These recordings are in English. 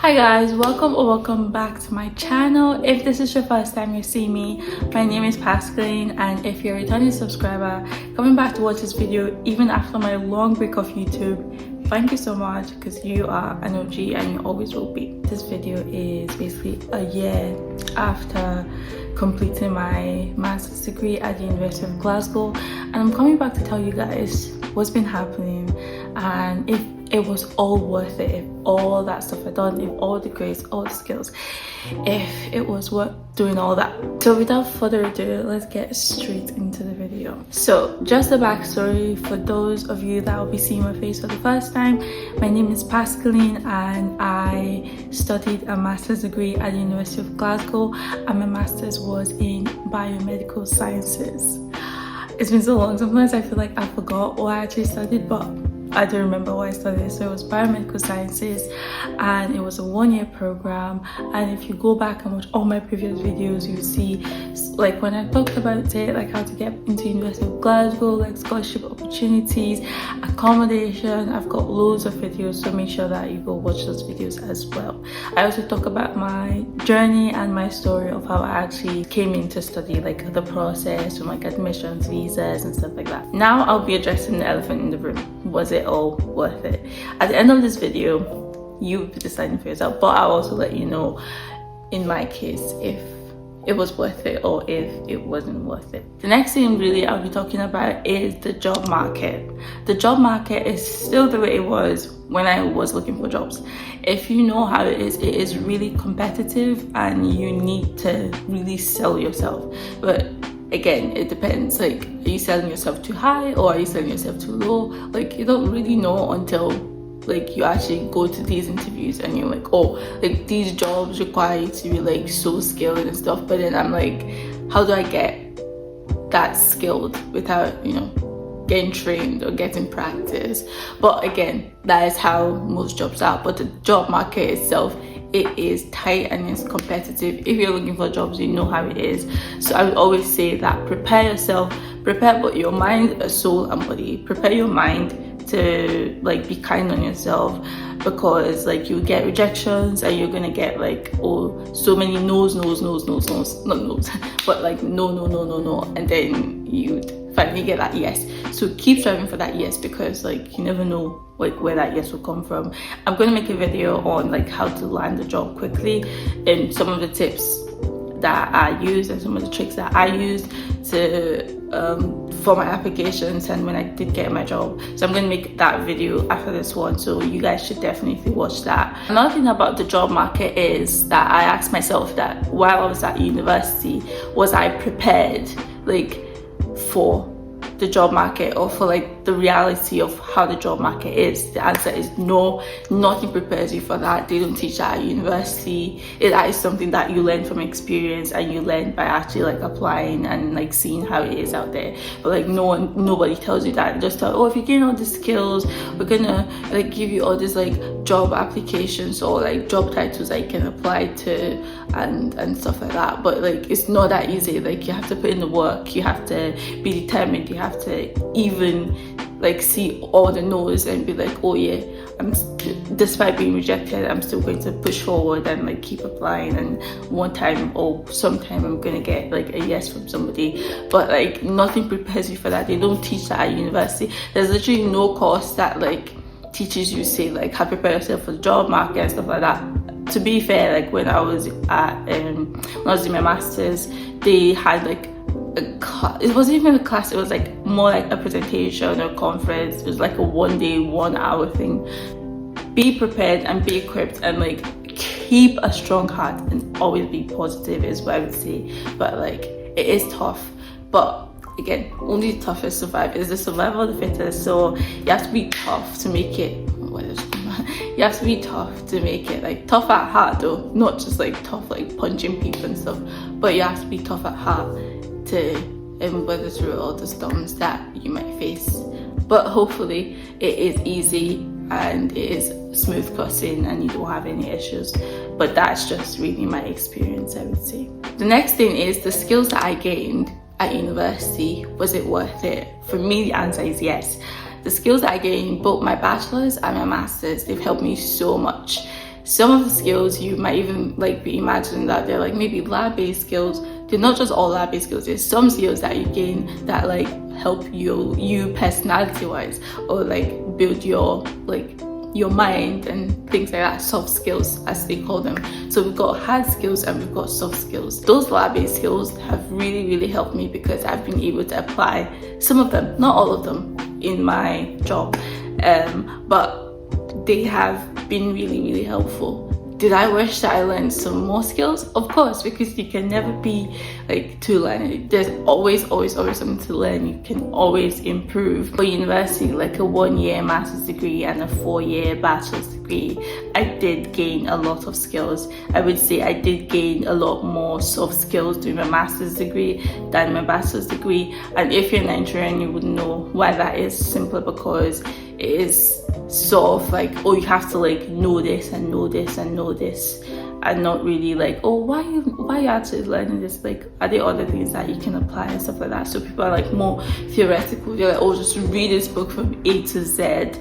Hi guys, welcome or welcome back to my channel. If this is your first time you see me, my name is Pascaline, and if you're a returning subscriber coming back to watch this video even after my long break off YouTube, thank you so much because you are an OG and you always will be. This video is basically a year after completing my master's degree at the University of Glasgow, and I'm coming back to tell you guys what's been happening and if it was all worth it, if all that stuff I'd done, if all the grades, all the skills, if it was worth doing all that. So without further ado, let's get straight into the video. So just a backstory for those of you that will be seeing my face for the first time. My name is Pascaline and I studied a master's degree at the University of Glasgow, and my master's was in biomedical sciences. It's been so long, sometimes I feel like I forgot what I actually studied, but I don't remember what I studied. So it was biomedical sciences and it was a one-year program, and if you go back and watch all my previous videos, you see like when I talked about it, like how to get into University of Glasgow, like scholarship opportunities, accommodation. I've got loads of videos, so make sure that you go watch those videos as well. I also talk about my journey and my story of how I actually came in to study, like the process from like admissions, visas and stuff like that. Now I'll be addressing the elephant in the room. Was it all worth it? At the end of this video you'll be deciding for yourself, but I'll also let you know in my case if it was worth it or if it wasn't worth it. The next thing really I'll be talking about is the job market. The job market is still the way it was when I was looking for jobs. If you know how it is really competitive and you need to really sell yourself. But again, it depends, like, are you selling yourself too high or are you selling yourself too low? Like, you don't really know until like you actually go to these interviews and you're like, oh, like these jobs require you to be like so skilled and stuff. But then I'm like, how do I get that skilled without, you know, getting trained or getting practice? But again, that is how most jobs are. But the job market itself, it is tight and it's competitive. If you're looking for jobs, you know how it is. So I would always say that prepare yourself, prepare both your mind, soul and body. Prepare your mind to like be kind on yourself, because like you get rejections and you're gonna get like, oh, so many no's, not no's, but like no, and then you finally get that yes. So keep striving for that yes, because like you never know like where that yes will come from. I'm going to make a video on like how to land a job quickly and some of the tips that I used and some of the tricks that I used to for my applications and when I did get my job. So I'm going to make that video after this one, so you guys should definitely watch that. Another thing about the job market is that I asked myself that while I was at university, was I prepared like for the job market or for like the reality of how the job market is? The answer is no. Nothing prepares you for that. They don't teach that at university. That is something that you learn from experience and you learn by actually like applying and like seeing how it is out there. But like nobody tells you that. They just tell, oh, if you gain all the skills, we're gonna like give you all these like job applications or like job titles that you can apply to and stuff like that. But like it's not that easy. Like you have to put in the work, you have to be determined, you have to even like see all the no's and be like, oh yeah, despite being rejected, I'm still going to push forward and like keep applying, and one time or sometime I'm gonna get like a yes from somebody. But like nothing prepares you for that. They don't teach that at university. There's literally no course that like teaches you, say like how to prepare yourself for the job market and stuff like that. To be fair, like when I was in my master's, they had like it wasn't even a class, it was like more like a presentation or conference. It was like a 1 day 1 hour thing. Be prepared and be equipped and like keep a strong heart and always be positive is what I would say. But like it is tough, but again, only the toughest survive. Is the survival of the fittest. So you have to be tough to make it. You have to be tough to make it, like tough at heart though, not just like tough like punching people and stuff, but you have to be tough at heart to weather through all the storms that you might face. But hopefully it is easy and it is smooth crossing and you don't have any issues. But that's just really my experience, I would say. The next thing is the skills that I gained at university, was it worth it? For me, the answer is yes. The skills that I gained, both my bachelor's and my master's, they've helped me so much. some of the skills you might even like be imagining that they're like maybe lab-based skills. They're not just all lab-based skills. There's some skills that you gain that like help you personality-wise, or like build your mind and things like that, soft skills as they call them. So we've got hard skills and we've got soft skills. Those lab-based skills have really helped me because I've been able to apply some of them, not all of them, in my job, but they have been really helpful. Did I wish that I learned some more skills? Of course, because you can never be like too learned. There's always something to learn. You can always improve. For university, like a 1-year master's degree and a 4-year bachelor's degree, I did gain a lot of skills. I would say I did gain a lot more soft skills doing my master's degree than my bachelor's degree. And if you're Nigerian, you would know why that is. Simply because it is sort of like, oh, you have to like know this and know this and know this, and not really like, oh, why are you actually learning this? Like, are there other things that you can apply and stuff like that? So people are like more theoretical. They're like, oh, just read this book from A to Z.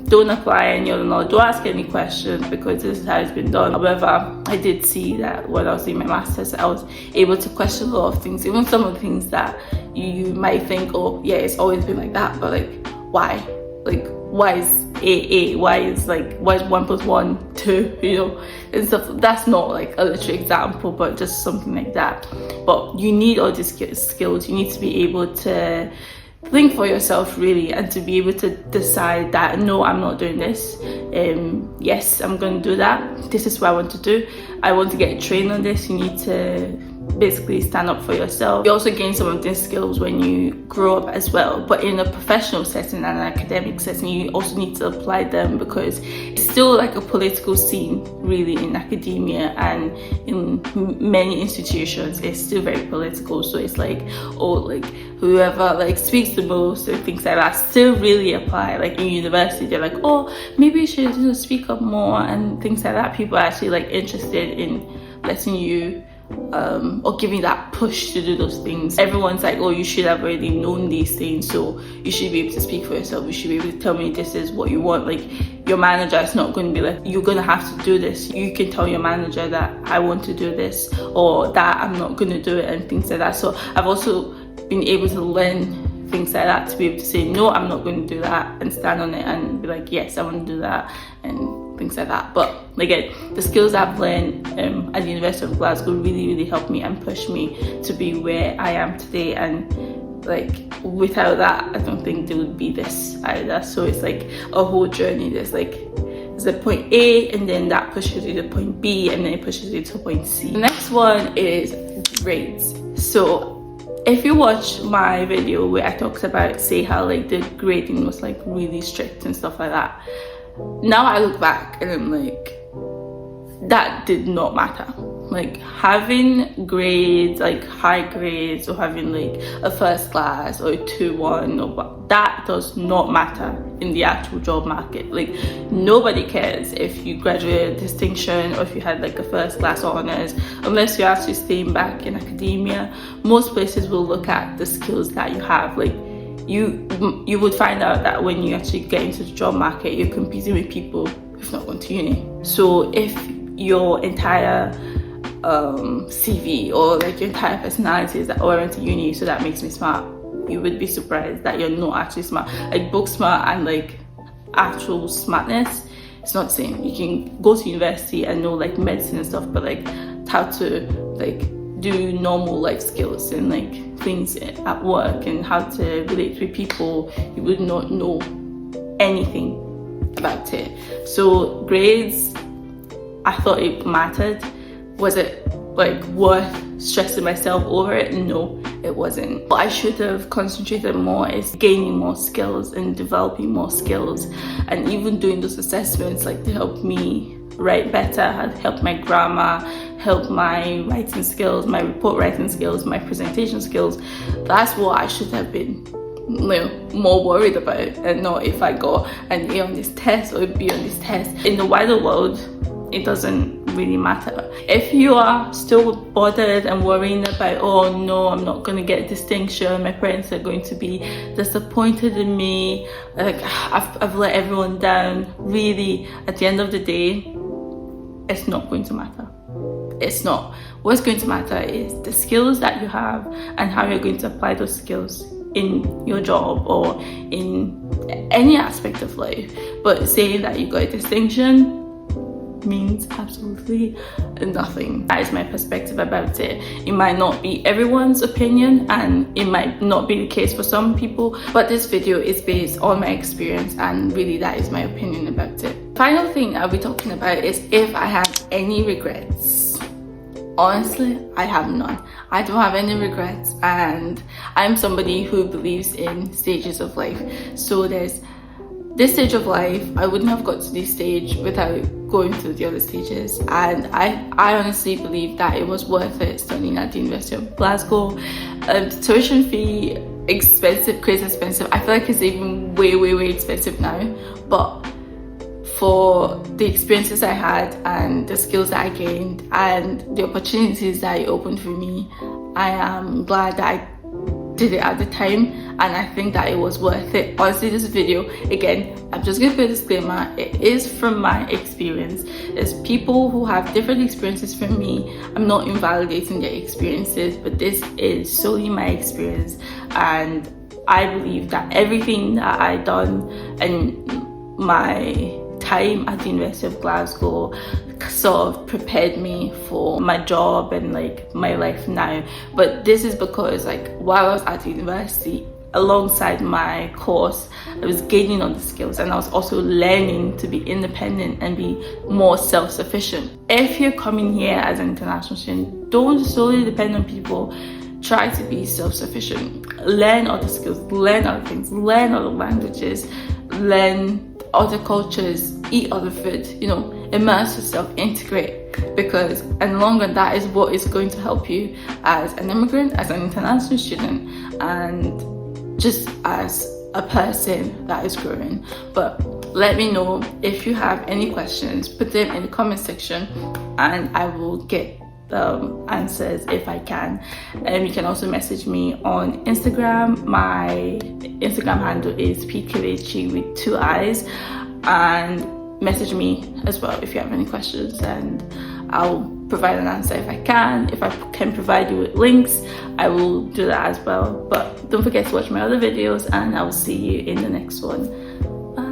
Don't apply any other knowledge. Don't ask any questions because this is how it's been done. However, I did see that when I was doing my master's, I was able to question a lot of things, even some of the things that you might think, oh yeah, it's always been like that, but like, why? Like, why is A? Why is 1 + 1 2? You know, and stuff. That's not like a literal example, but just something like that. But you need all these skills. You need to be able to think for yourself, really, and to be able to decide that no, I'm not doing this. Yes, I'm going to do that. This is what I want to do. I want to get trained on this. You need to basically stand up for yourself. You also gain some of these skills when you grow up as well, but in a professional setting and an academic setting, you also need to apply them because it's still like a political scene, really, in academia and in many institutions. It's still very political. So it's like, oh, like whoever like speaks the most and things like that still really apply. Like in university, they're like, oh, maybe you should speak up more and things like that. People are actually like interested in letting you or giving that push to do those things. Everyone's like, oh, you should have already known these things, so you should be able to speak for yourself. You should be able to tell me this is what you want. Like, your manager is not going to be like, you're going to have to do this. You can tell your manager that I want to do this, or that I'm not going to do it, and things like that. So I've also been able to learn things like that, to be able to say, no, I'm not going to do that, and stand on it and be like, yes, I want to do that, and things like that. But again, the skills I've learned at the University of Glasgow really helped me and pushed me to be where I am today. And like, without that, I don't think there would be this either. So it's like a whole journey. There's a point A, and then that pushes you to point B, and then it pushes you to point C. The next one is grades. So if you watch my video where I talked about, say, how like the grading was like really strict and stuff like that, now I look back and I'm like, that did not matter. Like, having grades, like high grades, or having like a first class or a 2-1, or what, that does not matter in the actual job market. Like, nobody cares if you graduated distinction or if you had like a first class honors, unless you're actually staying back in academia. Most places will look at the skills that you have. Like, you would find out that when you actually get into the job market, you're competing with people who've not gone to uni. So if your entire CV or like your entire personality is that, oh, I went to uni, so that makes me smart, you would be surprised that you're not actually smart. Like, book smart and like actual smartness, it's not the same. You can go to university and know like medicine and stuff, but like how to like do normal life skills and like things at work and how to relate with people, you would not know anything about it. So grades, I thought it mattered. Was it like worth stressing myself over it? No, it wasn't. What I should have concentrated more is gaining more skills and developing more skills, and even doing those assessments like to help me write better, help my grammar, help my writing skills, my report writing skills, my presentation skills. That's what I should have been more worried about, and not if I got an A on this test or a B on this test. In the wider world, it doesn't really matter. If you are still bothered and worrying about, oh no, I'm not going to get a distinction, my parents are going to be disappointed in me, like I've let everyone down, really, at the end of the day, it's not going to matter. It's not. What's going to matter is the skills that you have and how you're going to apply those skills in your job or in any aspect of life. But saying that you got a distinction means absolutely nothing. That is my perspective about it. It might not be everyone's opinion and it might not be the case for some people, but this video is based on my experience and really that is my opinion about it. Final thing I'll be talking about is if I have any regrets. Honestly, I have none. I don't have any regrets, and I'm somebody who believes in stages of life. So there's this stage of life, I wouldn't have got to this stage without going through the other stages, and I honestly believe that it was worth it studying at the University of Glasgow. The tuition fee, expensive, crazy expensive. I feel like it's even way expensive now, but for the experiences I had and the skills that I gained and the opportunities that it opened for me, I am glad that I did it at the time, and I think that it was worth it. Honestly, this video, again, I'm just gonna put a disclaimer, it is from my experience. There's people who have different experiences from me. I'm not invalidating their experiences, but this is solely my experience, and I believe that everything that I done and my time at the University of Glasgow sort of prepared me for my job and like my life now. But this is because like while I was at the university, alongside my course, I was gaining on the skills and I was also learning to be independent and be more self-sufficient. If you're coming here as an international student, don't solely depend on people. Try to be self-sufficient. Learn other skills, learn other things, learn other languages, learn other cultures, eat other food, you know, immerse yourself, integrate, because in the long run that is what is going to help you as an immigrant, as an international student, and just as a person that is growing. But let me know if you have any questions, put them in the comment section and I will get answers if I can. You can also message me on Instagram. My Instagram handle is pkelechi with 2 eyes, and message me as well if you have any questions and I'll provide an answer if I can. If I can provide you with links, I will do that as well. But don't forget to watch my other videos and I will see you in the next one. Bye.